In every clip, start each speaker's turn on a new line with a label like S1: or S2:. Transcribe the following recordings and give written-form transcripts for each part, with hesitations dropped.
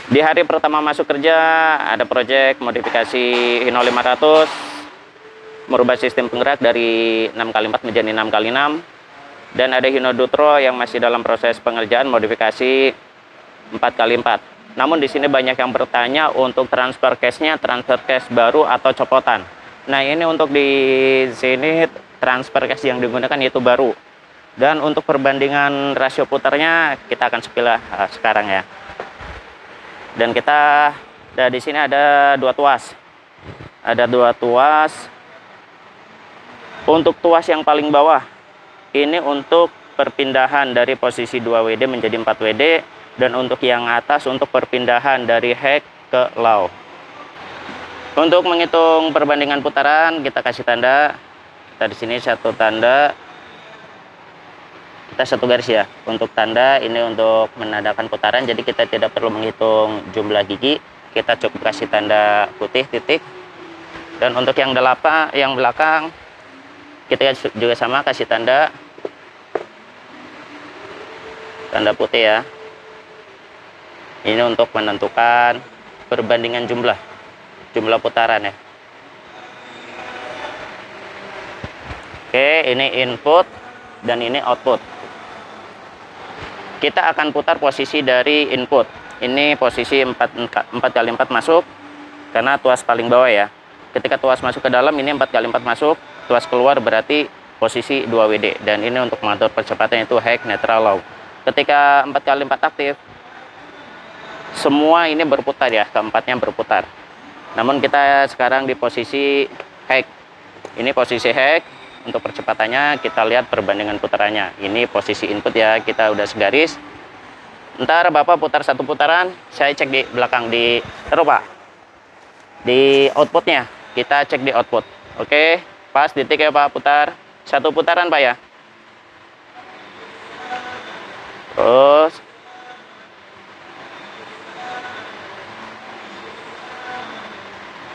S1: Di hari pertama masuk kerja ada proyek modifikasi Hino 500, merubah sistem penggerak dari 6x4 menjadi 6x6, dan ada Hino Dutro yang masih dalam proses pengerjaan modifikasi 4x4. Namun di sini banyak yang bertanya untuk transfer case-nya, transfer case baru atau copotan. Nah, ini untuk di sini transfer case yang digunakan yaitu baru. Dan untuk perbandingan rasio putarnya kita akan sepilah sekarang ya. Dan di sini ada dua tuas. Ada dua tuas. Untuk tuas yang paling bawah ini untuk perpindahan dari posisi 2 WD menjadi 4 WD, dan untuk yang atas untuk perpindahan dari heck ke low. Untuk menghitung perbandingan putaran kita kasih tanda. Kita di sini satu tanda. Kita satu garis ya untuk tanda ini untuk menandakan putaran, jadi kita tidak perlu menghitung jumlah gigi, kita cukup kasih tanda putih titik. Dan untuk yang belakang kita juga sama kasih tanda putih ya. Ini untuk menentukan perbandingan jumlah putaran ya. Oke, ini input dan ini output. Kita akan putar posisi dari input. Ini posisi 4x4 masuk karena tuas paling bawah ya. Ketika tuas masuk ke dalam ini 4x4 masuk, tuas keluar berarti posisi 2 WD. Dan ini untuk mengatur percepatan itu heck, neutral, low. Ketika 4x4 aktif, semua ini berputar ya, keempatnya berputar. Namun kita sekarang di posisi heck. Ini posisi heck. Untuk percepatannya kita lihat perbandingan putarannya. Ini posisi input ya, kita udah segaris. Ntar Bapak putar satu putaran, saya cek di belakang di outputnya. Kita cek di output. Oke, pas detik ya Pak, putar satu putaran Pak ya. Terus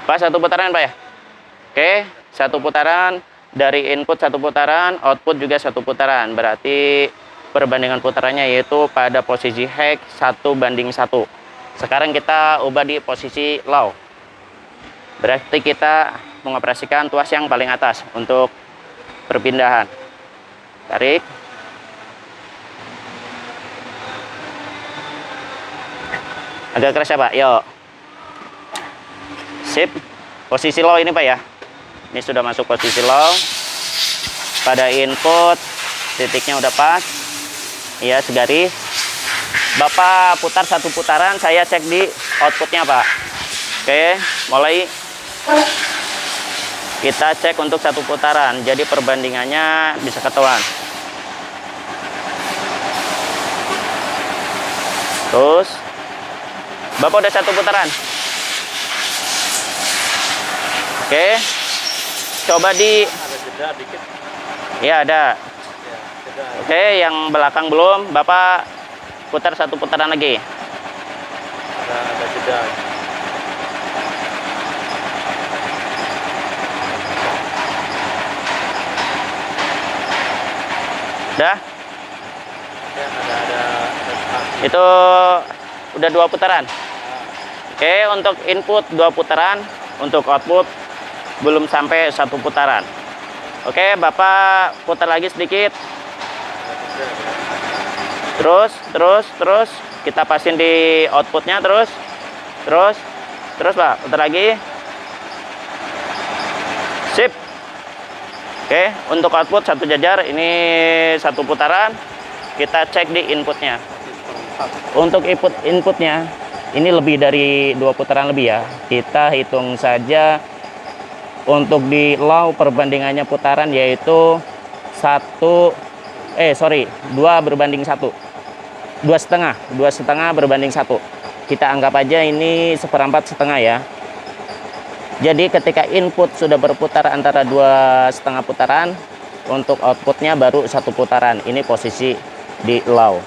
S1: pas satu putaran Pak ya. Oke, satu putaran. Dari input satu putaran, output juga satu putaran. Berarti perbandingan putarannya yaitu pada posisi heck 1:1. Sekarang kita ubah di posisi low. Berarti kita mengoperasikan tuas yang paling atas untuk perpindahan. Tarik. Agak keras ya Pak, yuk. Sip. Posisi low ini Pak ya. Ini sudah masuk posisi low. Pada input titiknya udah pas ya, segaris. Bapak putar satu putaran, saya cek di outputnya Pak. Oke, mulai kita cek untuk satu putaran, jadi perbandingannya bisa ketahuan. Terus Bapak udah satu putaran. Oke, coba di
S2: ada jeda dikit.
S1: Ya ada.
S2: Ya, jeda.
S1: Oke, yang belakang belum. Bapak putar satu putaran lagi.
S2: Ada jeda.
S1: Udah?
S2: Ya, ada
S1: Itu udah 2 putaran. Oke, untuk input 2 putaran, untuk output belum sampai 1 putaran. Oke, Bapak putar lagi sedikit. Terus kita pasin di outputnya, terus Pak, putar lagi. Sip. Oke, untuk output satu jajar, ini 1 putaran. Kita cek di inputnya. Untuk inputnya ini lebih dari 2 putaran lebih ya. Kita hitung saja. Untuk di low perbandingannya putaran yaitu 2/1. 2,5 berbanding 1. Kita anggap aja ini 1/4 ya. Jadi ketika input sudah berputar antara 2,5 putaran, untuk outputnya baru 1 putaran. Ini posisi di low.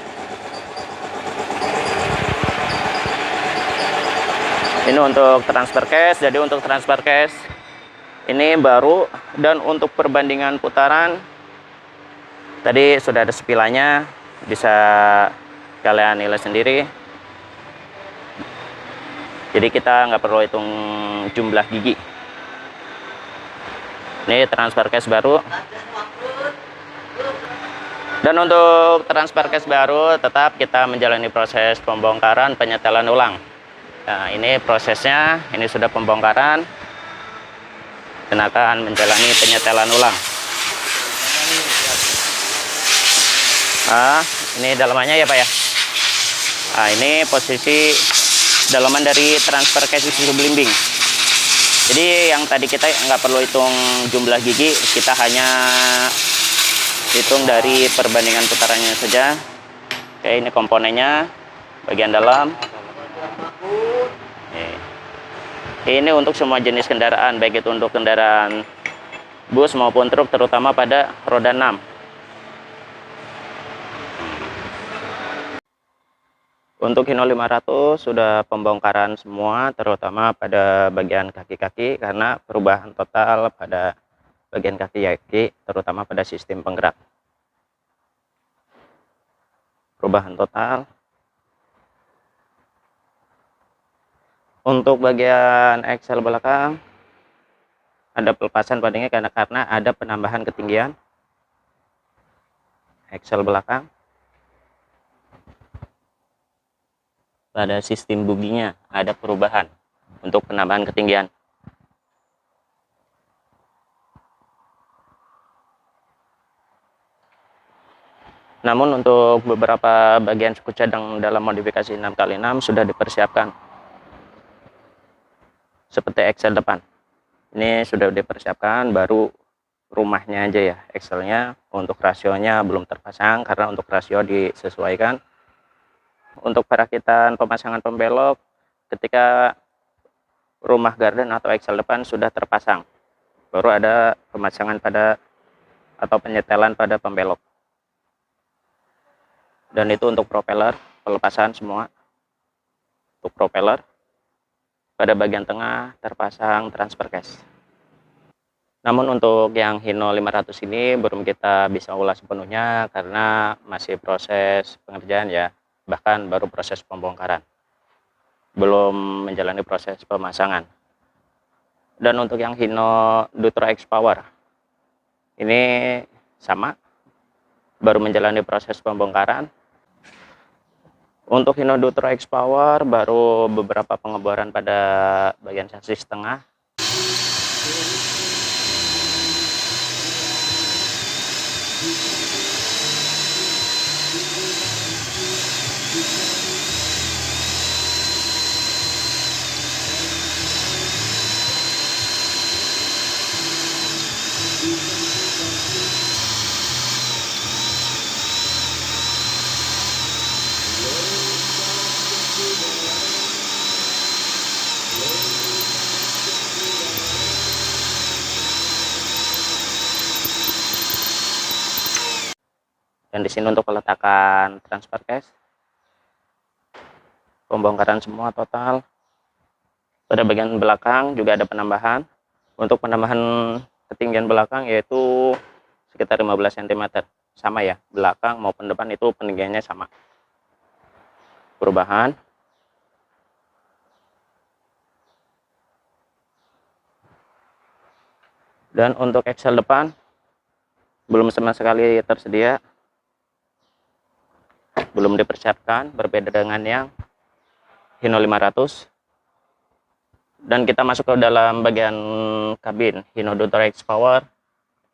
S1: Ini untuk transfer case. Jadi untuk transfer case ini baru, dan untuk perbandingan putaran tadi sudah ada spilanya, bisa kalian nilai sendiri. Jadi kita nggak perlu hitung jumlah gigi. Ini transfer case baru. Dan untuk transfer case baru tetap kita menjalani proses pembongkaran penyetelan ulang. Nah, ini prosesnya, ini sudah pembongkaran dan akan menjalani penyetelan ulang. Nah, ini dalamannya ya Pak ya. Nah, ini posisi dalaman dari transfer case susu blimbing. Jadi yang tadi kita nggak perlu hitung jumlah gigi, kita hanya hitung dari perbandingan putarannya saja. Oke, ini komponennya bagian dalam. Ini untuk semua jenis kendaraan, baik itu untuk kendaraan bus maupun truk, terutama pada roda 6. Untuk Hino 500 sudah pembongkaran semua, terutama pada bagian kaki-kaki, karena perubahan total pada bagian kaki-kaki, terutama pada sistem penggerak. Perubahan total. Untuk bagian axle belakang ada pelepasan padanya karena ada penambahan ketinggian axle belakang. Pada sistem buginya ada perubahan untuk penambahan ketinggian. Namun untuk beberapa bagian suku cadang dalam modifikasi 6x6 sudah dipersiapkan. Seperti axle depan. Ini sudah dipersiapkan, baru rumahnya aja ya, axle-nya. Untuk rasionya belum terpasang karena untuk rasio disesuaikan. Untuk perakitan pemasangan pembelok, ketika rumah garden atau axle depan sudah terpasang, baru ada pemasangan pada atau penyetelan pada pembelok. Dan itu untuk propeller, pelepasan semua. Untuk propeller, pada bagian tengah terpasang transfer case. Namun untuk yang Hino 500 ini belum kita bisa ulas sepenuhnya karena masih proses pengerjaan ya, bahkan baru proses pembongkaran, belum menjalani proses pemasangan. Dan untuk yang Hino Dutro X Power ini sama, baru menjalani proses pembongkaran. Untuk Hino Dutro X Power baru beberapa pengeboran pada bagian sasis tengah. Dan di sini untuk peletakan transfer case, pembongkaran semua total. Pada bagian belakang juga ada penambahan. Untuk penambahan ketinggian belakang yaitu sekitar 15 cm. Sama ya, belakang maupun depan itu peninggiannya sama. Perubahan. Dan untuk axle depan belum sama sekali tersedia, belum dipersiapkan, berbeda dengan yang Hino 500. Dan kita masuk ke dalam bagian kabin Hino Dutro X Power.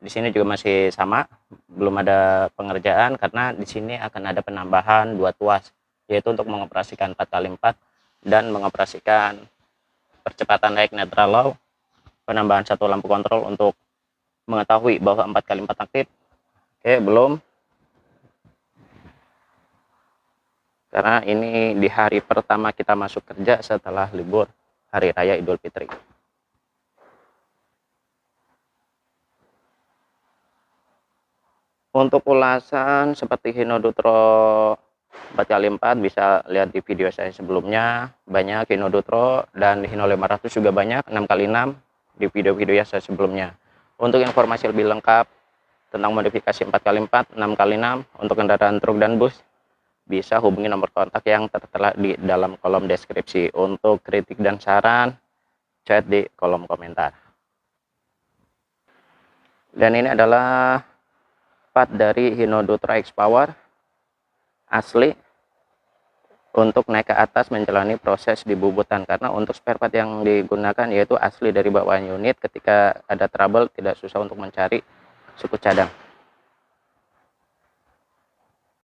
S1: Di sini juga masih sama, belum ada pengerjaan karena di sini akan ada penambahan 2 tuas, yaitu untuk mengoperasikan 4x4 dan mengoperasikan percepatan naik netral low, penambahan 1 lampu kontrol untuk mengetahui bahwa 4x4 aktif. Oke, belum. Karena ini di hari pertama kita masuk kerja setelah libur Hari Raya Idul Fitri. Untuk ulasan seperti Hino Dutro 4x4 bisa lihat di video saya sebelumnya. Banyak Hino Dutro dan Hino 500 juga banyak 6x6 di video-video saya sebelumnya. Untuk informasi lebih lengkap tentang modifikasi 4x4, 6x6 untuk kendaraan truk dan bus, bisa hubungi nomor kontak yang tertera di dalam kolom deskripsi. Untuk kritik dan saran, chat di kolom komentar. Dan ini adalah part dari Hino Dutra X Power asli untuk naik ke atas menjalani proses dibubutan, karena untuk spare part yang digunakan yaitu asli dari bawaan unit. Ketika ada trouble tidak susah untuk mencari suku cadang.